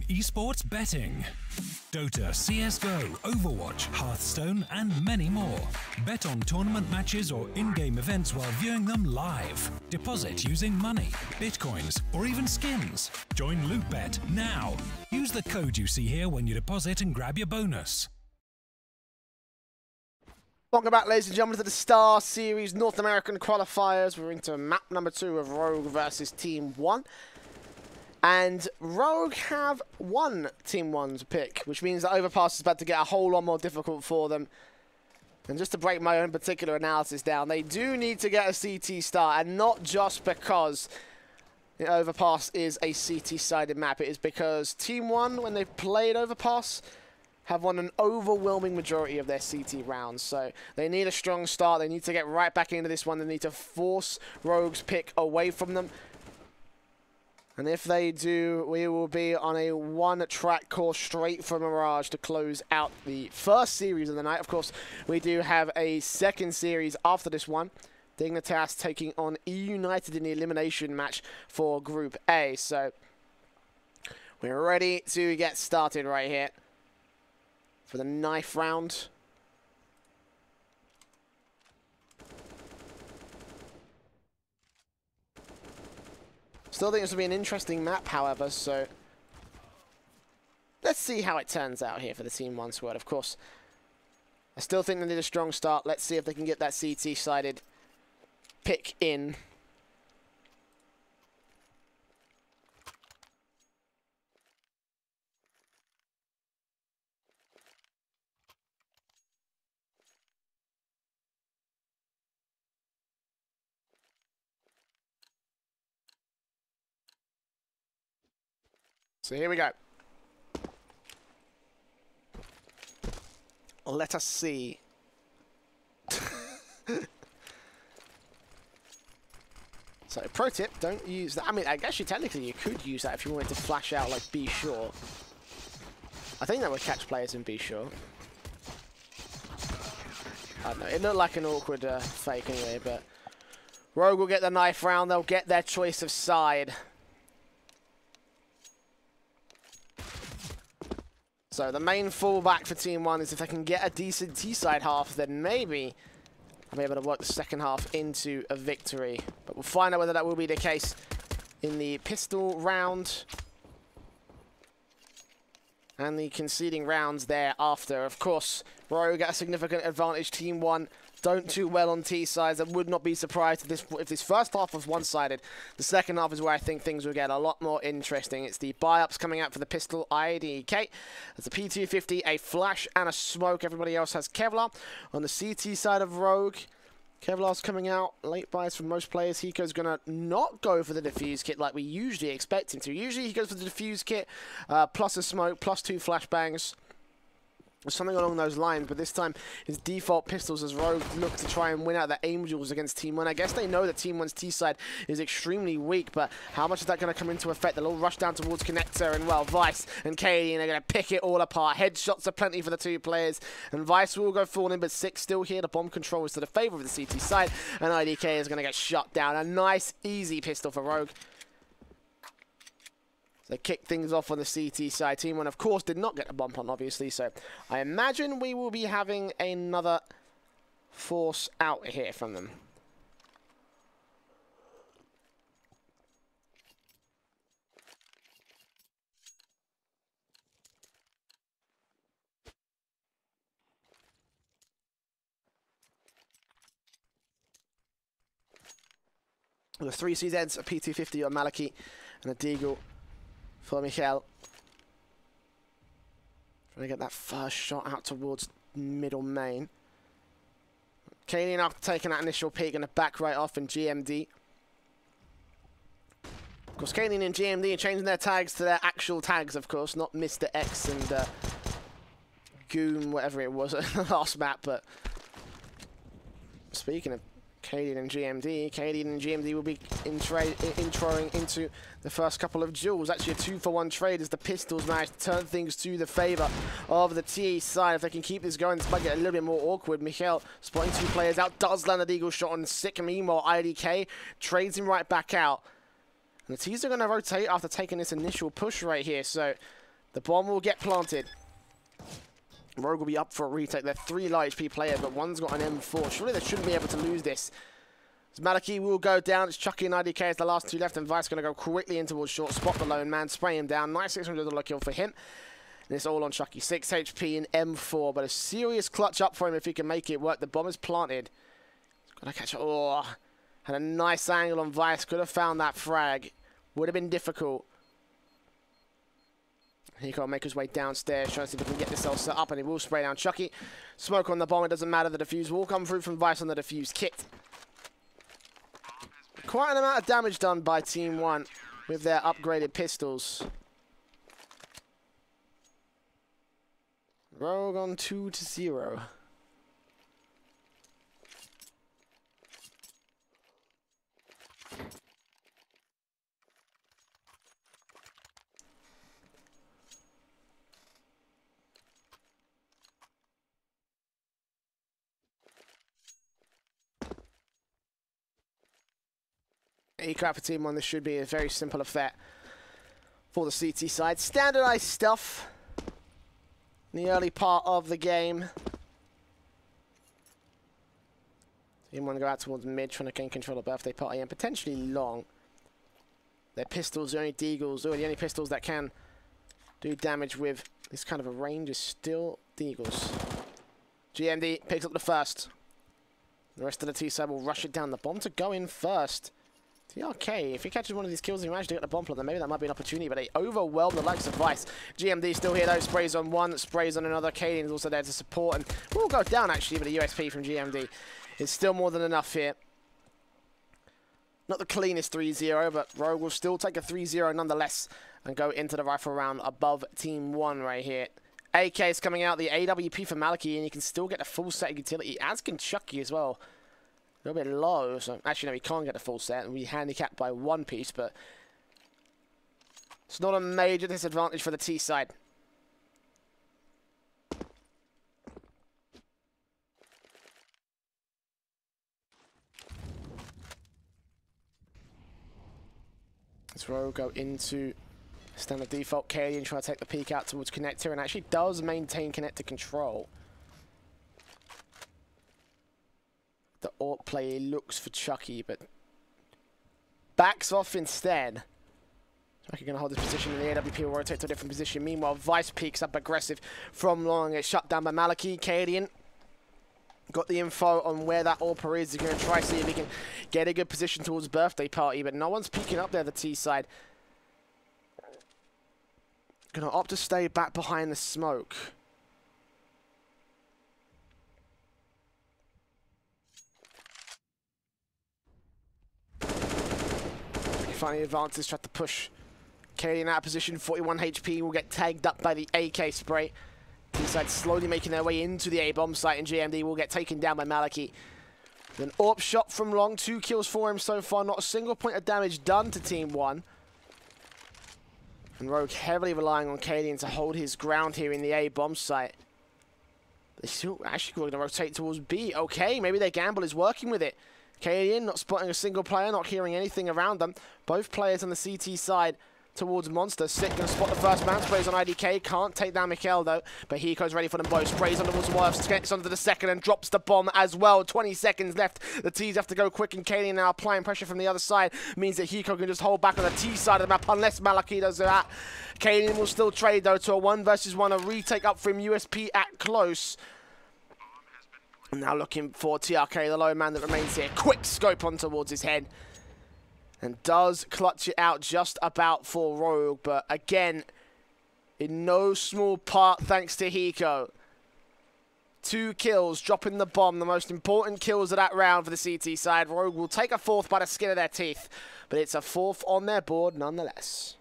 esports betting. Dota, CSGO, Overwatch, Hearthstone, and many more. Bet on tournament matches or in-game events while viewing them live. Deposit using money, bitcoins, or even skins. Join LootBet now. Use the code you see here when you deposit and grab your bonus. Welcome back, ladies and gentlemen, to the StarSeries North American Qualifiers. We're into map number 2 of Rogue versus TeamOne. And Rogue have won TeamOne's pick, which means that overpass is about to get a whole lot more difficult for them. And just to break my own particular analysis down, they do need to get a CT start, and not just because the overpass is a CT-sided map. It is because TeamOne, when they've played overpass, have won an overwhelming majority of their CT rounds. So they need a strong start. They need to get right back into this one. They need to force Rogue's pick away from them. And if they do, we will be on a one-track course straight for Mirage to close out the first series of the night. Of course, we do have a second series after this one. Dignitas taking on E United in the elimination match for Group A. So we're ready to get started right here for the knife round. Still think this will be an interesting map, however, so let's see how it turns out here for the TeamOne squad. Of course, I still think they need a strong start. Let's see if they can get that CT-sided pick in. So here we go. Let us see. So, pro tip, don't use that. I mean, I guess technically you could use that if you wanted to flash out like Be Sure. I think that would catch players in Be Sure. I don't know. It looked like an awkward fake anyway, but Rogue will get the knife round. They'll get their choice of side. So the main fallback for TeamOne is if they can get a decent T-side half, then maybe I'll be able to work the second half into a victory. But we'll find out whether that will be the case in the pistol round and the conceding rounds thereafter. Of course, Rogue got a significant advantage. TeamOne don't do well on T-sides. I would not be surprised if this first half was one-sided. The second half is where I think things will get a lot more interesting. It's the buy-ups coming out for the pistol IDK. There's a P250, a flash, and a smoke. Everybody else has Kevlar. On the CT side of Rogue, Kevlar's coming out. Late buys from most players. Hiko's going to not go for the defuse kit like we usually expect him to. Usually he goes for the defuse kit, plus a smoke, plus 2 flashbangs. Something along those lines, but this time his default pistols as Rogue look to try and win out the Angels against TeamOne. I guess they know that TeamOne's T-side is extremely weak, but how much is that going to come into effect? They'll all rush down towards Connector, and well, Vice and Katie are going to pick it all apart. Headshots are plenty for the two players, and Vice will go falling, but Six still here. The bomb control is to the favor of the CT side, and IDK is going to get shut down. A nice, easy pistol for Rogue. They kick things off on the CT side. TeamOne, of course, did not get a bump on, obviously, so I imagine we will be having another force out here from them. The 3 CZs, a P250 on Maliki, and a Deagle for Michael. Trying to get that first shot out towards middle main. Kalian, after taking that initial peek, going to back right off in GMD. Of course, Kalian and GMD are changing their tags to their actual tags, of course, not Mr. X and Goom, whatever it was at the last map. But speaking of Kalian and GMD will be introing into the first couple of duels. Actually a 2-for-1 trade as the pistols manage to turn things to the favor of the T side. If they can keep this going, this might get a little bit more awkward. Michael spotting 2 players out, does land a deagle shot on Sick. Meanwhile, IDK trades him right back out. And the T's are going to rotate after taking this initial push right here. So The bomb will get planted. Rogue will be up for a retake. They're 3 low HP players, but one's got an M4. Surely they shouldn't be able to lose this. As Malaki will go down. It's Chucky and IDK as the last 2 left, and Vice going to go quickly in towards short. Spot the lone man, spray him down. Nice $600 kill for him. And it's all on Chucky. 6 HP and M4, but a serious clutch up for him if he can make it work. The bomb is planted. Got to catch it. Oh, had a nice angle on Vice. Could have found that frag. Would have been difficult. He can't make his way downstairs, trying to see if he can get this all set up, and he will spray down Chucky. Smoke on the bomb, it doesn't matter. The defuse will come through from Vice on the defuse kit. Quite an amount of damage done by Team 1 with their upgraded pistols. Rogue on 2-0. E-crap for Team 1, this should be a very simple affair for the CT side. Standardized stuff in the early part of the game. Team 1 go out towards mid, trying to gain control of birthday party, and potentially long. Their pistols, the only deagles, the only pistols that can do damage with this kind of a range is still deagles. GMD picks up the first. The rest of the T side will rush it down. The bomb to go in first. TRK, if he catches one of these kills and he manages to get the bomb plot, then maybe that might be an opportunity, but they overwhelm the likes of Vice. GMD still here though, sprays on one, sprays on another. Kaden is also there to support, and will go down actually, but the USP from GMD is still more than enough here. Not the cleanest 3-0, but Rogue will still take a 3-0 nonetheless and go into the rifle round above Team 1 right here. AK is coming out, the AWP for Malaki, and you can still get a full set of utility, as can Chucky as well. A little bit low, so actually no, we can't get a full set, and we handicapped by 1 piece, but it's not a major disadvantage for the T side. Let's Rogue go into standard default Kaden, trying to take the peek out towards connector, and actually does maintain connector control. The AWP play looks for Chucky, but backs off instead. Chucky going to hold his position, and the AWP will rotate to a different position. Meanwhile, Vice peeks up aggressive from long. It's shut down by Malaki. Cadian got the info on where that AWP is. He's going to try to see if he can get a good position towards birthday party, but no one's peeking up there, the T side. Going to opt to stay back behind the smoke. Finally advances, tried to push Kaden out of position. 41 HP will get tagged up by the AK spray. T-side slowly making their way into the A-bomb site, and GMD will get taken down by Malaki. An AWP shot from long, 2 kills for him so far. Not a single point of damage done to Team 1. And Rogue heavily relying on Kaden to hold his ground here in the A-bomb site. They still actually going to rotate towards B. Okay, maybe their gamble is working with it. Kaden not spotting a single player, not hearing anything around them. Both players on the CT side towards Monster. Sick going to spot the first man, sprays on IDK. Can't take down Mikhail though, but Hiko's ready for them both. Sprays on towards Worth, gets onto the second and drops the bomb as well. 20 seconds left. The T's have to go quick, and Kaden now applying pressure from the other side. Means that Hiko can just hold back on the T side of the map unless Malaki does that. Kaden will still trade though to a 1 versus 1. A retake up for him, USP at close. Now looking for TRK, the low man that remains here. Quick scope on towards his head. And does clutch it out just about for Rogue. But again, in no small part thanks to Hiko. 2 kills, dropping the bomb. The most important kills of that round for the CT side. Rogue will take a 4th by the skin of their teeth. But it's a 4th on their board nonetheless.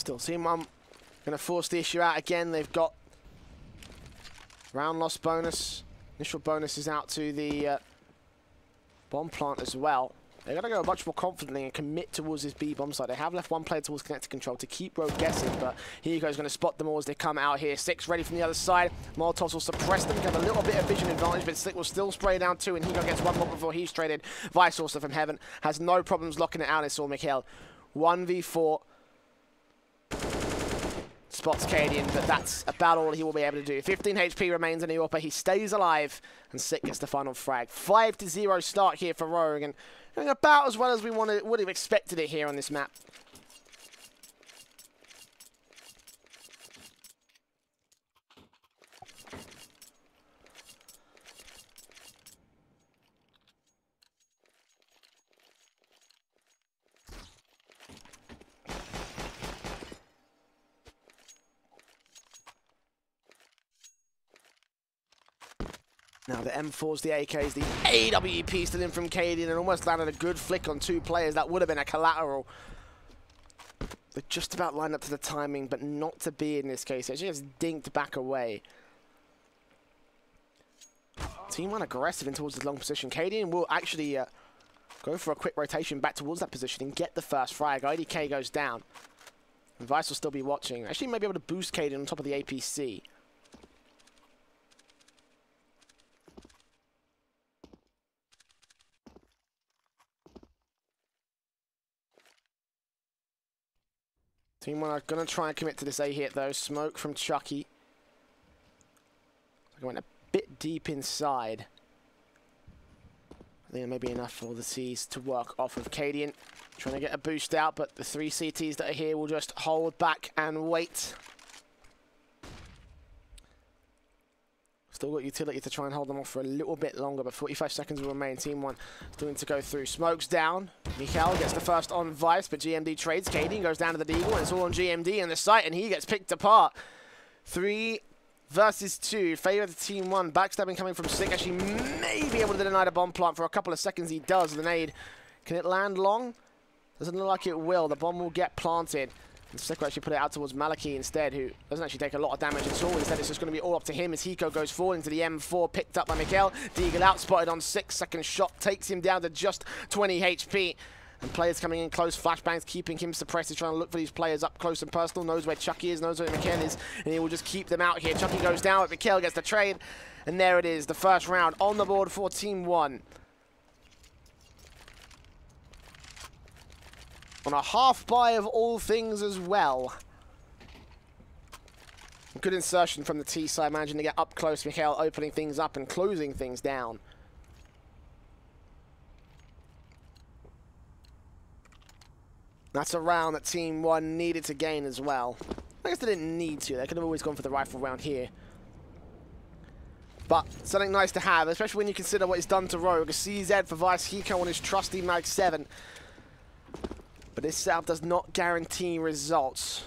Still, TeamOne going to force the issue out again. They've got round loss bonus. Initial bonus is out to the bomb plant as well. They're going to go much more confidently and commit towards this B bomb site. They have left one player towards connector control to keep Rogue guessing, but Hiko's going to spot them all as they come out here. Six ready from the other side. Molotovs will suppress them, get a little bit of vision advantage, but Slick will still spray down two, and Hiko gets one more before he's traded. Vice also from Heaven has no problems locking it out. It's all Mikhail. 1v4. Spots Cadian, but that's about all he will be able to do. 15 HP remains in the AWP. He stays alive, and Sick gets the final frag. 5-0 start here for Rogue, and doing about as well as we would have expected it here on this map. Now the M4s, the AKs, the AWP still in from Cadian, and almost landed a good flick on two players. That would have been a collateral. They're just about lined up to the timing, but not to be in this case. It just dinked back away. TeamOne aggressive in towards the long position. Cadian will actually go for a quick rotation back towards that position and get the first frag. IDK goes down. And Vice will still be watching. Actually, may be able to boost Cadian on top of the APC. TeamOne are going to try and commit to this A hit though. Smoke from Chucky. I went a bit deep inside. I think it may be enough for the C's to work off of Cadian. Trying to get a boost out, but the three CTs that are here will just hold back and wait. Still got utility to try and hold them off for a little bit longer, but 45 seconds will remain. TeamOne still need to go through. Smokes down. Mikhail gets the first on Vice, but GMD trades. Cadian goes down to the Deagle, and it's all on GMD in the site, and he gets picked apart. 3 versus 2. Favor the TeamOne. Backstabbing coming from Sick. Actually may be able to deny the bomb plant for a couple of seconds. He does. The nade. Can it land long? Doesn't look like it will. The bomb will get planted. And Slick will actually put it out towards Maliki instead, who doesn't actually take a lot of damage at all. Instead, it's just going to be all up to him as Hiko goes forward into the M4, picked up by Mikhail. Deagle out, spotted on 6. Second shot takes him down to just 20 HP. And players coming in close, flashbangs keeping him suppressed. He's trying to look for these players up close and personal, knows where Chucky is, knows where Mikhail is, and he will just keep them out here. Chucky goes down, but Mikhail gets the trade. And there it is, the first round on the board for TeamOne. On a half buy of all things as well. Good insertion from the T side, managing to get up close. Mikhail opening things up and closing things down. That's a round that TeamOne needed to gain as well. I guess they didn't need to. They could have always gone for the rifle round here. But something nice to have, especially when you consider what it's done to Rogue. A CZ for Vice, Hiko on his trusty Mag 7. But this setup does not guarantee results.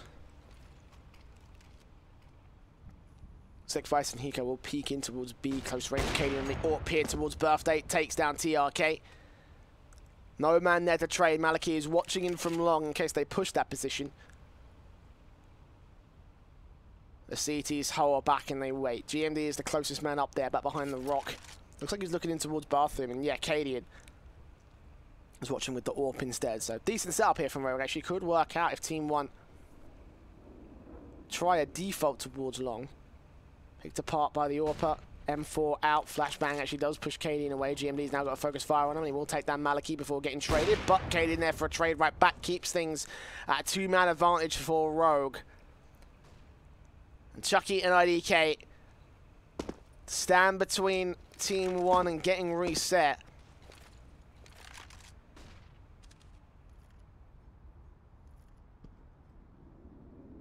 Sick, Vice and Hiko will peek in towards B, close range. Cadian and the AWP here towards Birthday, takes down TRK. No man there to trade. Maliki is watching in from long in case they push that position. The CTs hold back and they wait. GMD is the closest man up there, back behind the rock. Looks like he's looking in towards bathroom, and yeah, Cadian is watching with the AWP instead. So decent setup here from Rogue. Actually could work out if TeamOne try a default towards long. Picked apart by the AWPer. M4 out. Flashbang actually does push Cadian away. GMD's now got a focus fire on him, and he will take down Maliki before getting traded. But Cadian there for a trade right back. Keeps things at a 2-man advantage for Rogue. And Chucky and IDK stand between TeamOne and getting reset.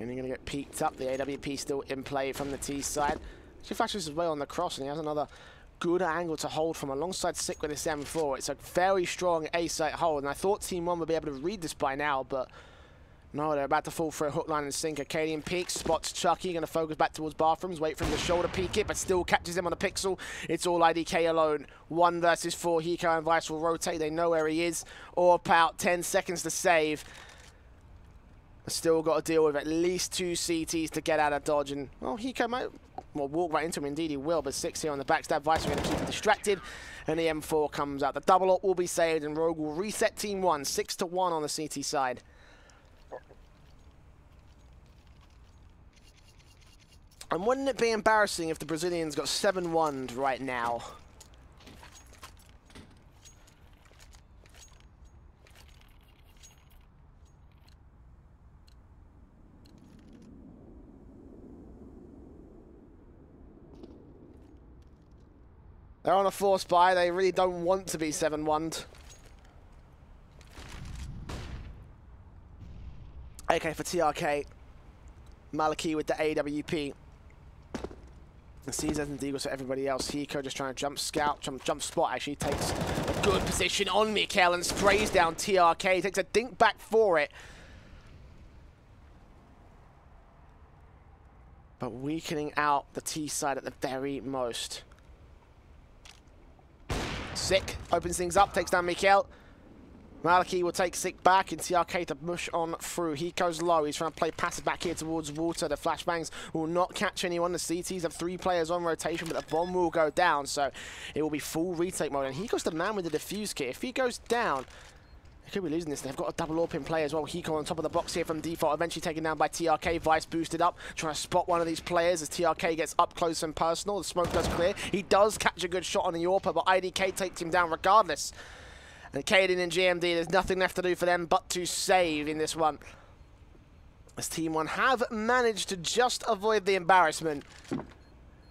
And you're going to get peeked up. The AWP still in play from the T side. She flashes as well on the cross, and he has another good angle to hold from alongside Sick with his M4. It's a very strong A-site hold, and I thought TeamOne would be able to read this by now, but no, they're about to fall for a hook, line, and sinker. Cadian peeks, spots Chucky, going to focus back towards bathrooms, wait for him to shoulder peek it, but still catches him on a pixel. It's all IDK alone. 1 versus 4. Hiko and Vice will rotate. They know where he is. AWP out, 10 seconds to save. Still got to deal with at least 2 CTs to get out of dodge. And, well, Hiko might walk right into him. Indeed, he will. But 6 here on the backstab. Vice are going to keep him distracted. And the M4 comes out. The double up will be saved. And Rogue will reset Team 1. 6-1 on the CT side. And wouldn't it be embarrassing if the Brazilians got 7-1'd right now? They're on a force buy. They really don't want to be 7-1'd. Okay, for TRK. Maliki with the AWP. And CZ and Deagles for everybody else. Hiko just trying to jump scout, jump spot. Actually takes a good position on Mikael and sprays down TRK. Takes a dink back for it. But weakening out the T side at the very most. Sick opens things up, takes down Mikael. Maliki will take Sick back and TRK to push on through. Hiko's low. He's trying to play passive back here towards water. The flashbangs will not catch anyone. The CTs have 3 players on rotation, but the bomb will go down. So it will be full retake mode. And Hiko's the man with the defuse kit. If he goes down, they could be losing this. They've got a double AWP in play as well. Hiko on top of the box here from default. Eventually taken down by TRK. Vice boosted up. Trying to spot one of these players as TRK gets up close and personal. The smoke does clear. He does catch a good shot on the AWP, but IDK takes him down regardless. And Kaden and GMD, there's nothing left to do for them but to save in this one. As Team 1 have managed to just avoid the embarrassment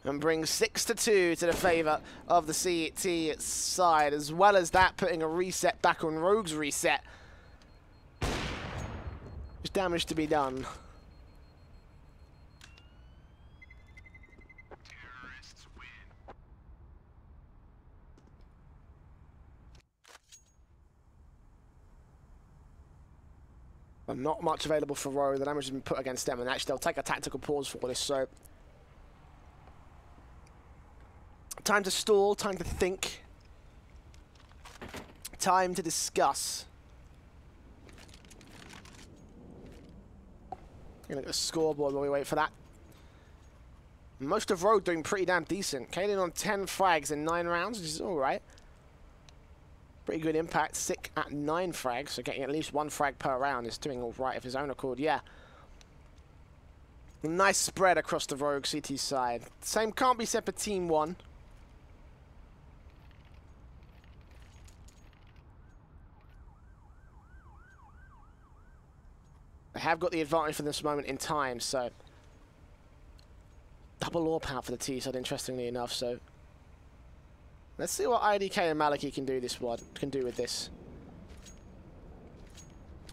and bring 6-2 to the favour of the CT side. As well as that, putting a reset back on Rogue's reset. There's damage to be done. But not much available for Rogue. The damage has been put against them, and actually they'll take a tactical pause for this. So time to stall, time to think, time to discuss. Look at the scoreboard while we wait for that. Most of Rogue doing pretty damn decent. Kaden on 10 frags in 9 rounds, which is all right. Pretty good impact. Sick at 9 frags, so getting at least 1 frag per round is doing all right of his own accord, yeah. Nice spread across the Rogue CT side. Same can't be said for Team 1. They have got the advantage for this moment in time, so double AWP out for the T side, interestingly enough, so let's see what IDK and Maliki can do with this.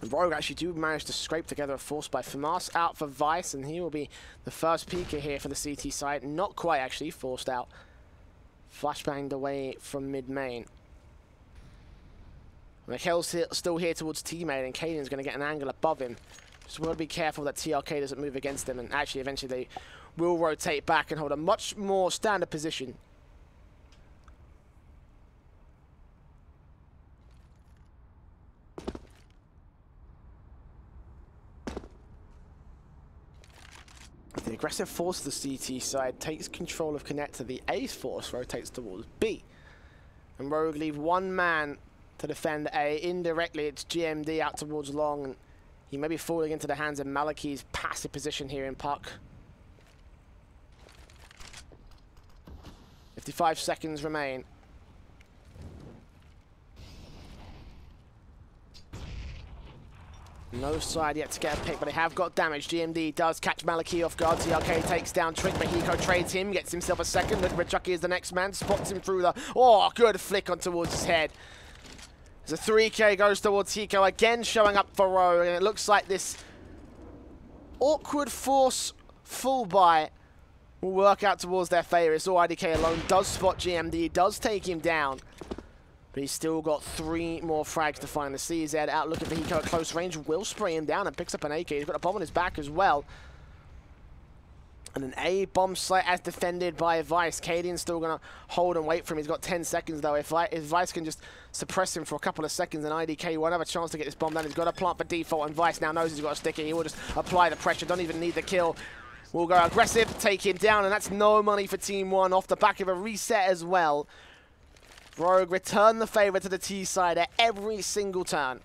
And Rogue actually do manage to scrape together a force by Famas out for Vice, and he will be the first peeker here for the CT side. Not quite actually forced out. Flashbanged away from mid-main. Mikhail's still here towards teammate, and Kaden's going to get an angle above him. Just want to be careful that TRK doesn't move against him, and actually eventually they will rotate back and hold a much more standard position. The aggressive force of the CT side takes control of connector. The A force rotates towards B. And Rogue leave 1 man to defend A. Indirectly, it's GMD out towards long. And he may be falling into the hands of Maliki's passive position here in puck. 55 seconds remain. No side yet to get a pick, but they have got damage. GMD does catch Maliki off guard. TRK takes down Trick, but Hiko trades him, gets himself a second. Look, Chucky is the next man, spots him through the... Oh, good flick on towards his head. As a 3K goes towards Hiko, again showing up for Rogue, and it looks like this awkward force full buy will work out towards their favour. It's all IDK alone, does spot GMD, does take him down. But he's still got 3 more frags to find. The CZ out looking for Hiko at close range, will spray him down and picks up an AK. He's got a bomb on his back as well. And an A bomb site as defended by Vice. Cadian's still going to hold and wait for him. He's got 10 seconds, though. If Vice can just suppress him for a couple of seconds, then IDK won't have a chance to get this bomb down. He's got to plant for default, and Vice now knows he's got a sticky. He will just apply the pressure. Don't even need the kill. We'll go aggressive, take him down, and that's no money for Team 1 off the back of a reset as well. Rogue return the favor to the T side at every single turn.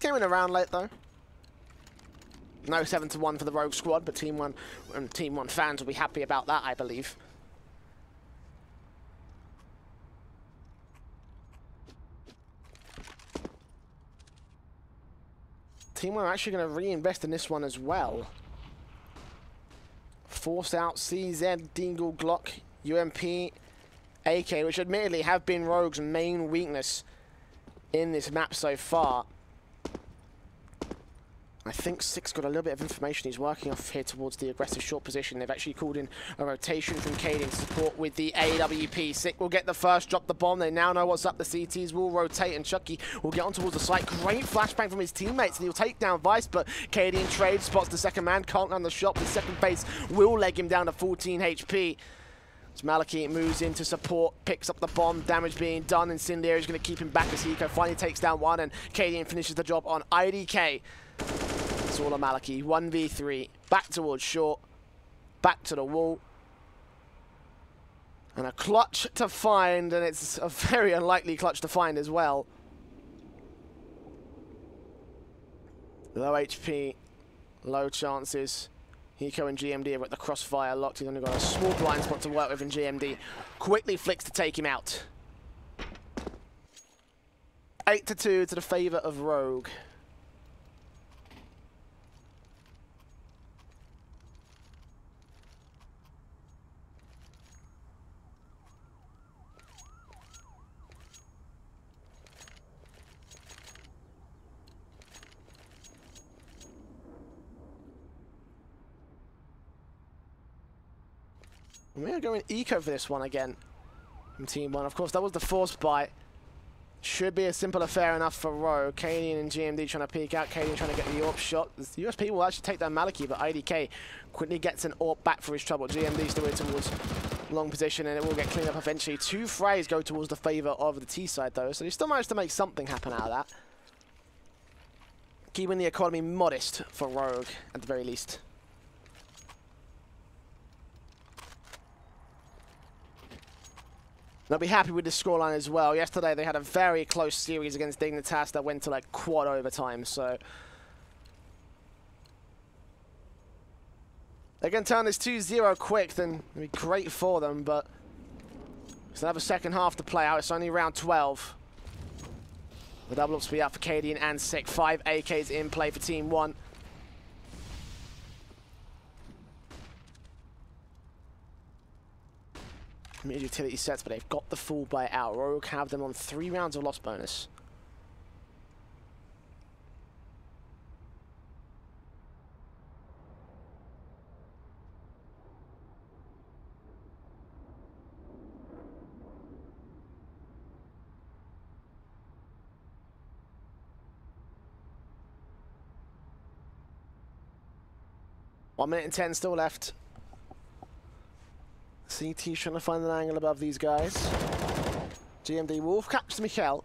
Came in around late though. No 7-1 for the Rogue squad, but Team 1 and Team 1 fans will be happy about that, I believe. Team 1 are actually going to reinvest in this one as well. Force out CZ, Deagle, Glock, UMP, AK, which admittedly have been Rogue's main weakness in this map so far. I think Six got a little bit of information. He's working off here towards the aggressive short position. They've actually called in a rotation from Cadian to support with the AWP. Sick will get the first, drop the bomb. They now know what's up. The CTs will rotate, and Chucky will get on towards the site. Great flashbang from his teammates, and he'll take down Vice, but Cadian trades, spots the second man, can't land the shot. The second base will leg him down to 14 HP. So Maliki moves in to support, picks up the bomb, damage being done. Incendiary is going to keep him back as Hiko finally takes down one, and Cadian finishes the job on IDK. It's all on Maliki. 1v3. Back towards short. Back to the wall. And a clutch to find, and it's a very unlikely clutch to find as well. Low HP. Low chances. Hiko and GMD are at the crossfire locked. He's only got a small blind spot to work with, and GMD quickly flicks to take him out. 8-2 to the favor of Rogue. We are going eco for this one again from Team 1. Of course, that was the forced buy. Should be a simple affair enough for Rogue. Cadian and GMD trying to peek out. Cadian trying to get the AWP shot. The USP will actually take down Maliki, but IDK quickly gets an AWP back for his trouble. GMD still in towards long position, and it will get cleaned up eventually. 2 frays go towards the favor of the T side, though, so he still managed to make something happen out of that. Keeping the economy modest for Rogue, at the very least. They'll be happy with the scoreline as well. Yesterday they had a very close series against Dignitas that went to like quad overtime, so they can turn this 2-0 quick, then it'll be great for them, but still have a second half to play out. It's only round 12. The double ups will be out for Cadian and Sick. 5 AKs in play for Team 1. Mid-utility sets, but they've got the full buy out. Rogue have them on 3 rounds of loss bonus. One minute and 10 still left. CT trying to find an angle above these guys. GMD Wolf captures Mikel.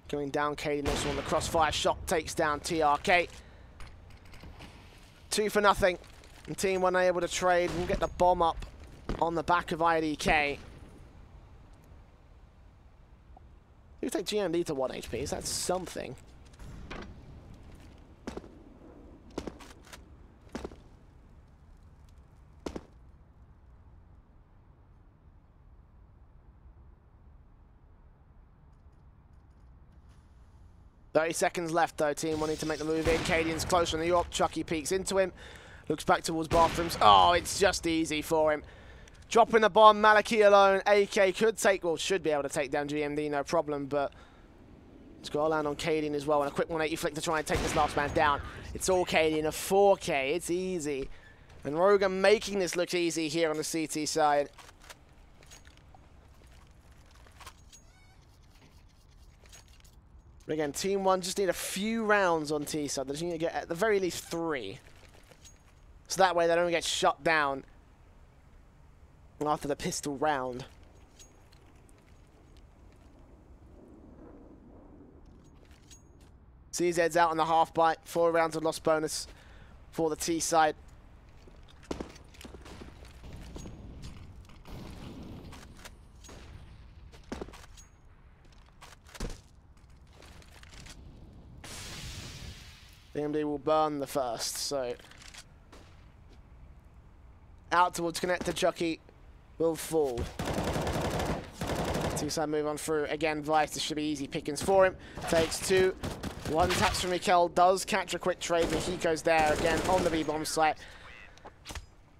Going down Cadian also on the crossfire shot, takes down TRK. 2 for nothing. And Team 1 able to trade. We'll get the bomb up on the back of IDK. You take GMD to 1 HP, is that something? .30 seconds left though. Team 1 need to make the move in. Cadian's close on the AWP. Chucky peeks into him. Looks back towards bathrooms. Oh, it's just easy for him. Dropping the bomb. Maliki alone. AK could take, well, should be able to take down GMD, no problem, but it's got to land on Cadian as well. And a quick 180 flick to try and take this last man down. It's all Cadian. A 4K. It's easy. And Rogue are making this look easy here on the CT side. But again, Team 1 just need a few rounds on T side. They just need to get at the very least 3. So that way they don't get shut down after the pistol round. CZ's out on the half bite. 4 rounds of loss bonus for the T side. DMD will burn the first, so out towards connector, Chucky will fall. T-side move on through. Again, Vice, this should be easy pickings for him. Takes 2. 1 taps from Mikel, does catch a quick trade, but he goes there again on the B-bomb site.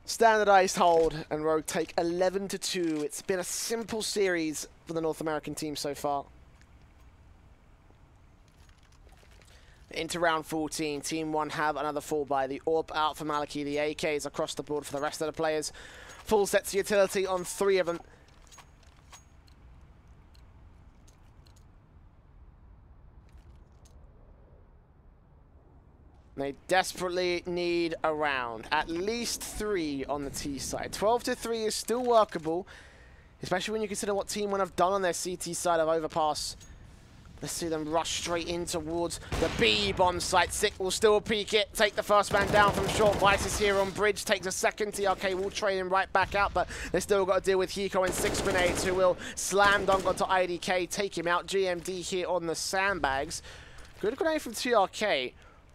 Standardized hold, and Rogue take 11-2. It's been a simple series for the North American team so far. Into round 14, Team 1 have another fall by the AWP out for Maliki. The AKs across the board for the rest of the players. Full sets of utility on 3 of them. They desperately need a round. At least 3 on the T side. 12-3 is still workable, especially when you consider what Team 1 have done on their CT side of overpass. Let's see them rush straight in towards the B bomb site. Sick will still peek it, take the first man down from short. Vice is here on bridge, takes a second. TRK will train him right back out, but they still got to deal with Hiko and 6 grenades, who will slam dunk onto IDK, take him out. GMD here on the sandbags. Good grenade from TRK.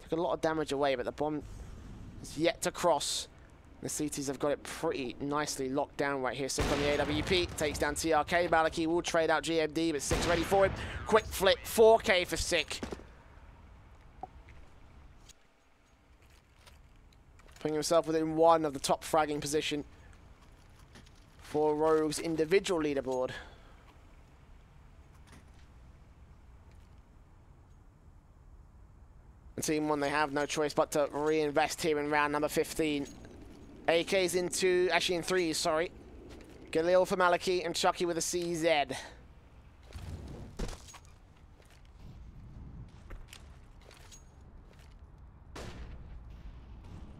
Took a lot of damage away, but the bomb is yet to cross. The CTs have got it pretty nicely locked down right here. Sick on the AWP, takes down TRK. Maliki will trade out GMD, but Sick's ready for him. Quick flick, 4K for Sick. Putting himself within 1 of the top fragging position for Rogue's individual leaderboard. And Team 1, they have no choice but to reinvest here in round number 15. AK's in 2, actually in 3, sorry. Galil for Maliki and Chucky with a CZ.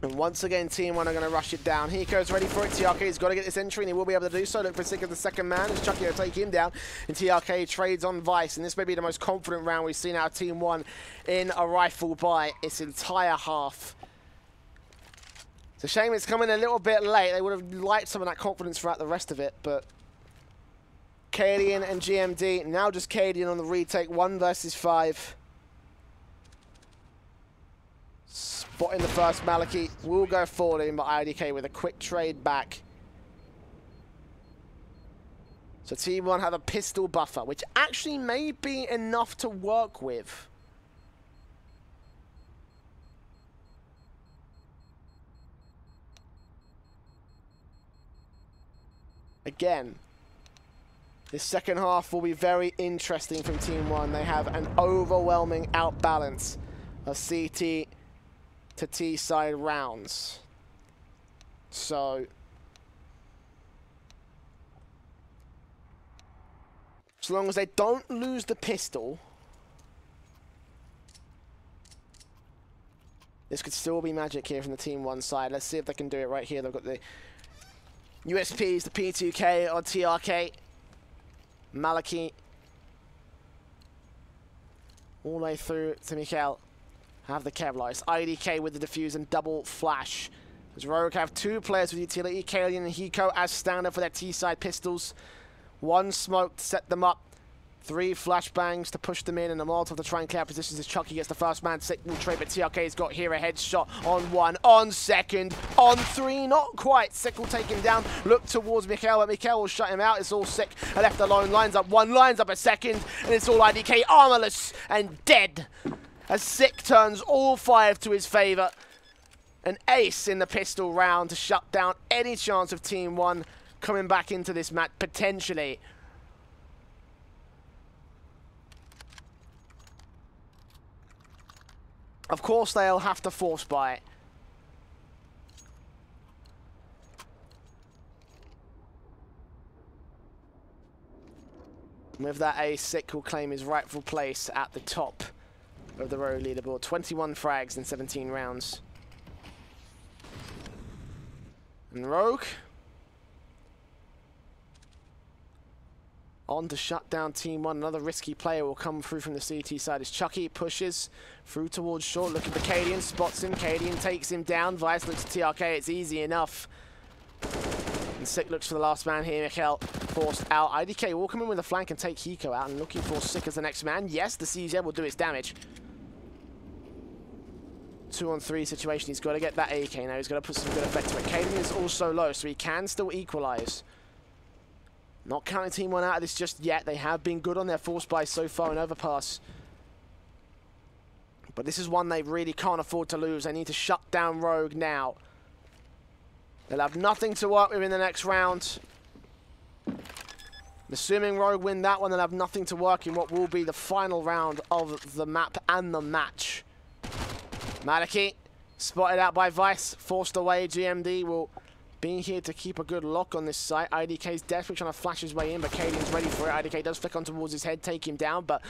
And once again, Team 1 are going to rush it down. Hiko's ready for it. TRK's got to get this entry, and he will be able to do so. Look for Sick as the second man, as Chucky will take him down. And TRK trades on Vice, and this may be the most confident round we've seen out of Team 1 in a rifle by its entire half. It's a shame it's coming a little bit late. They would have liked some of that confidence throughout the rest of it, but Cadian and GMD, now just Cadian on the retake, 1 versus 5. Spotting the first, Maliki will go forward in, but IDK with a quick trade back. So Team 1 have a pistol buffer, which actually may be enough to work with. Again, this second half will be very interesting from Team 1. They have an overwhelming outbalance of CT to T side rounds. So, as long as they don't lose the pistol, this could still be magic here from the Team 1 side. Let's see if they can do it right here. They've got the USPs, the P2K on TRK. Maliki. All the way through to Mikel. Have the Kevlar. IDK with the defuse and double flash. As Rogue have 2 players with utility, Kalian and Hiko as standard for their T-side pistols. 1 smoke to set them up. 3 flashbangs to push them in, and a Molotov to try and clear out positions as Chucky gets the first man. Sick will trade, but TRK's got here a headshot on 1, on 2nd, on 3, not quite. Sick will take him down, look towards Mikel, but Mikel will shut him out. It's all Sick left alone, lines up 1, lines up a 2nd, and it's all IDK armorless and dead. As Sick turns all 5 to his favor. An ace in the pistol round to shut down any chance of Team 1 coming back into this match, potentially. Of course, they'll have to force buy it. With that ace, Sick will claim his rightful place at the top of the Rogue leaderboard. 21 frags in 17 rounds. And Rogue on to shut down TeamOne. Another risky player will come through from the CT side as Chucky pushes through towards short. Looking for Cadian, spots him. Cadian takes him down. Vice looks at TRK. It's easy enough. And Sick looks for the last man here. Mikhail forced out. IDK will come in with a flank and take Hiko out. And looking for Sick as the next man. Yes, the CZ will do its damage. 2-on-3 situation. He's got to get that AK now. He's got to put some good effect to it. Cadian is also low, so he can still equalize. Not counting TeamOne out of this just yet. They have been good on their force buys so far in overpass. But this is one they really can't afford to lose. They need to shut down Rogue now. They'll have nothing to work with in the next round. Assuming Rogue win that one, they'll have nothing to work in what will be the final round of the map and the match. Maliki, spotted out by Vice, forced away. GMD will be here to keep a good lock on this site. IDK's desperately trying to flash his way in, but Cadian's ready for it. IDK does flick on towards his head, take him down, but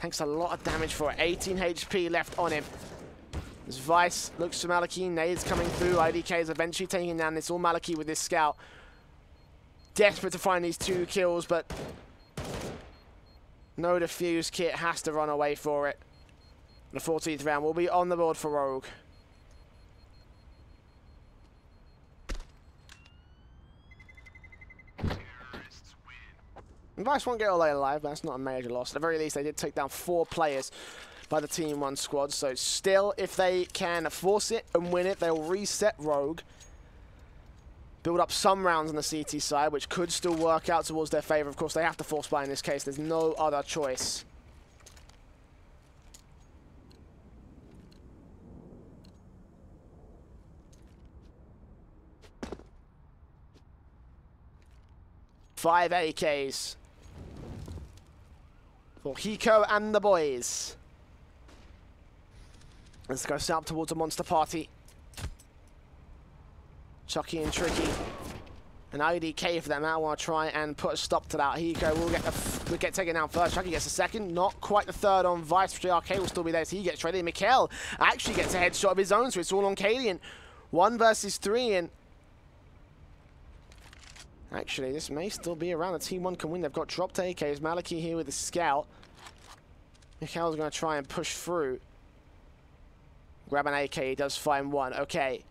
takes a lot of damage for it. 18 HP left on him. As Vice looks for Maliki, nades coming through. IDK is eventually taking him down. It's all Maliki with this scout. Desperate to find these 2 kills, but no defuse kit, has to run away for it. The 14th round will be on the board for Rogue. Vice won't get all day alive, but that's not a major loss. At the very least, they did take down 4 players by the TeamOne squad. So still, if they can force it and win it, they'll reset Rogue. Build up some rounds on the CT side, which could still work out towards their favor. Of course, they have to force buy in this case. There's no other choice. Five AKs for Hiko and the boys. Let's go south towards a monster party. Chucky and Tricky. And IDK for them. I want to try and put a stop to that. Hiko will get taken down first. Chucky gets a second. Not quite the third on Vice. JRK will still be there as he gets ready. Mikhail actually gets a headshot of his own, so it's all on Cadian. 1 versus 3, and actually, this may still be around. The TeamOne can win. They've got dropped AKs. Maliki here with the scout. Mikhail's going to try and push through. Grab an AK. He does find one. Okay.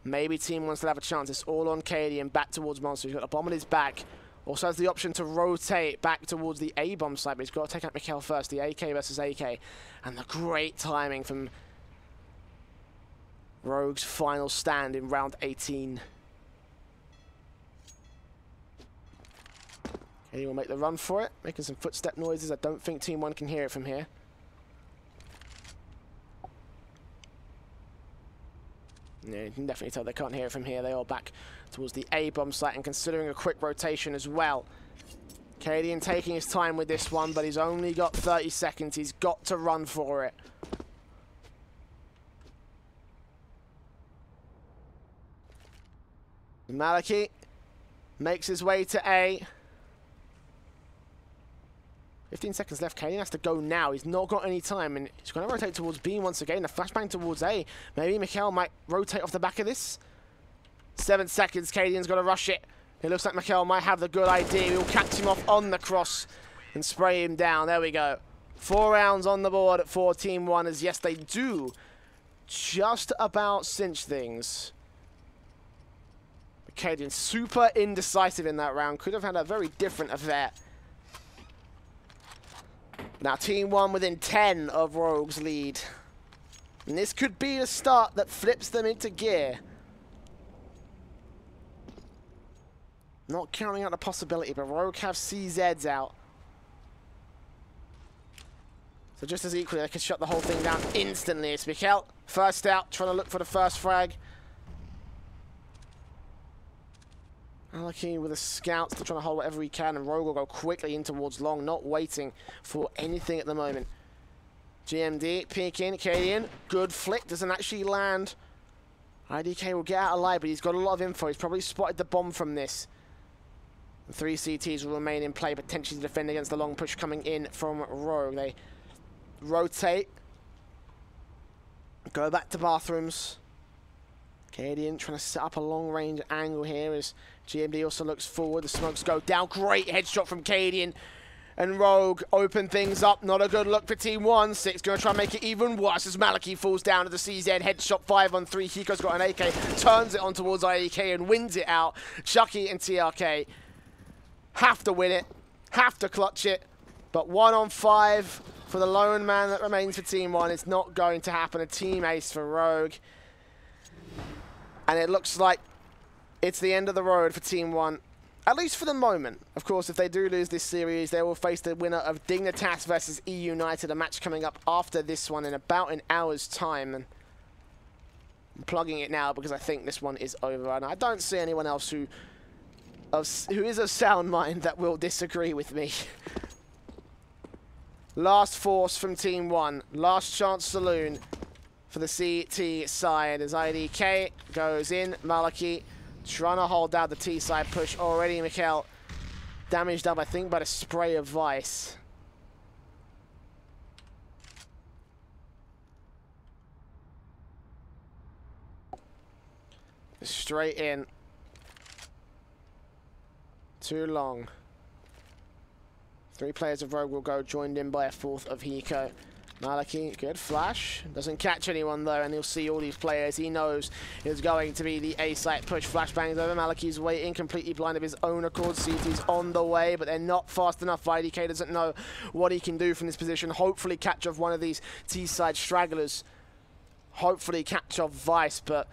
Maybe TeamOne still have a chance. It's all on Cadian. Back towards Monster. He's got a bomb on his back. Also has the option to rotate back towards the A-bomb side, but he's got to take out Mikhail first. The AK versus AK. And the great timing from Rogue's final stand in round 18. He will make the run for it, making some footstep noises. I don't think TeamOne can hear it from here. Yeah, you can definitely tell they can't hear it from here. They are back towards the A-bomb site and considering a quick rotation as well. Cadian taking his time with this one, but he's only got 30 seconds. He's got to run for it. Maliki makes his way to A. 15 seconds left. Cadian has to go now. He's not got any time, and he's going to rotate towards B once again. A flashbang towards A. Maybe Mikhail might rotate off the back of this. 7 seconds. Cadian's got to rush it. It looks like Mikhail might have the good idea. He'll catch him off on the cross and spray him down. There we go. 4 rounds on the board for TeamOne, as yes, they do just about cinch things. Cadian super indecisive in that round. Could have had a very different affair. Now TeamOne within 10 of Rogue's lead. And this could be a start that flips them into gear. Not counting out the possibility, but Rogue have CZs out. So just as equally, they can shut the whole thing down instantly. It's Mikhail, first out, trying to look for the first frag. Maliki with a scout, still trying to hold whatever he can, and Rogue will go quickly in towards long, not waiting for anything at the moment. GMD peeking, Cadian, good flick, doesn't actually land. IDK will get out alive, but he's got a lot of info. He's probably spotted the bomb from this. The 3 CTs will remain in play, potentially to defend against the long push coming in from Rogue. They rotate. Go back to bathrooms. Cadian trying to set up a long-range angle here as GMD also looks forward. The smokes go down. Great headshot from Cadian. And Rogue open things up. Not a good look for Team 1. 6 going to try and make it even worse as Maliki falls down to the CZ. Headshot 5 on 3. Hiko's got an AK. Turns it on towards IDK and wins it out. Chucky and TRK have to win it. Have to clutch it. But 1 on 5 for the lone man that remains for Team 1. It's not going to happen. A team ace for Rogue. And it looks like it's the end of the road for Team 1. At least for the moment. Of course, if they do lose this series, they will face the winner of Dignitas versus E United, a match coming up after this one in about an hour's time. And I'm plugging it now because I think this one is over. And I don't see anyone else who is of sound mind that will disagree with me. Last force from Team 1. Last chance saloon for the CT side as IDK goes in. Maliki trying to hold down the T side push already. Mikhail damaged up, I think, by the spray of Vice. Straight in. Too long. 3 players of Rogue will go, joined in by a 4th of Hiko. Maliki, good flash. Doesn't catch anyone though, and he'll see all these players. He knows it's going to be the A-site push. Flashbangs over. Maliki's waiting, completely blind of his own accord. CT's on the way, but they're not fast enough. IDK doesn't know what he can do from this position. Hopefully catch off one of these T-side stragglers. Hopefully catch off Vice, but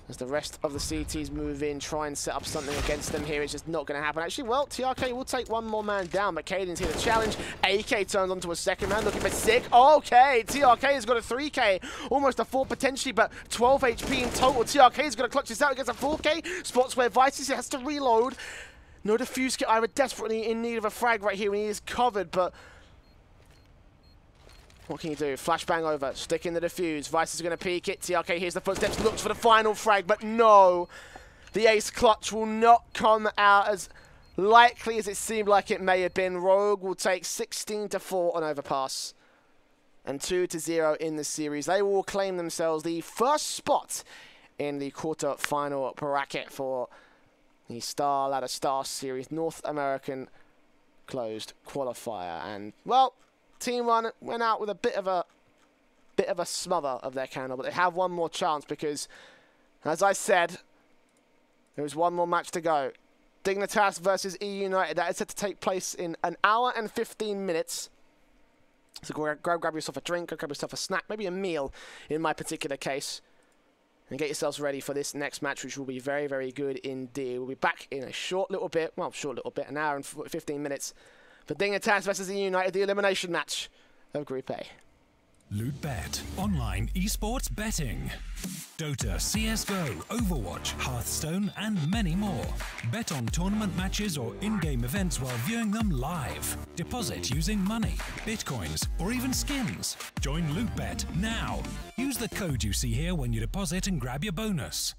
as the rest of the CTs move in, try and set up something against them here, it's just not going to happen. Actually, well, TRK will take 1 more man down, but Caden's here to challenge. AK turns onto a 2nd man, looking for sick. Okay, TRK has got a 3K, almost a 4 potentially, but 12 HP in total. TRK is going to clutch this out against a 4K. Spots where Vice has to reload. No defuse kit, either desperately in need of a frag right here when he is covered, but what can you do? Flashbang over, stick in the defuse. Vice is going to peek it. TRK hears the footsteps, looks for the final frag, but no. The ace clutch will not come out as likely as it seemed like it may have been. Rogue will take 16-4 on overpass and 2-0 in the series. They will claim themselves the first spot in the quarter-final bracket for the Starladder StarSeries North American closed qualifier. And, well, Team 1 went out with a bit of a smother of their candle, but they have 1 more chance because, as I said, there is 1 more match to go. Dignitas versus E United. That is set to take place in 1 hour and 15 minutes. So grab yourself a drink, grab yourself a snack, maybe a meal in my particular case, and get yourselves ready for this next match, which will be very, very good indeed. We'll be back in a short little bit, 1 hour and 15 minutes. For Dignitas versus E United, the elimination match of Group A. LootBet, online esports betting. Dota, CSGO, Overwatch, Hearthstone, and many more. Bet on tournament matches or in-game events while viewing them live. Deposit using money, bitcoins, or even skins. Join LootBet now. Use the code you see here when you deposit and grab your bonus.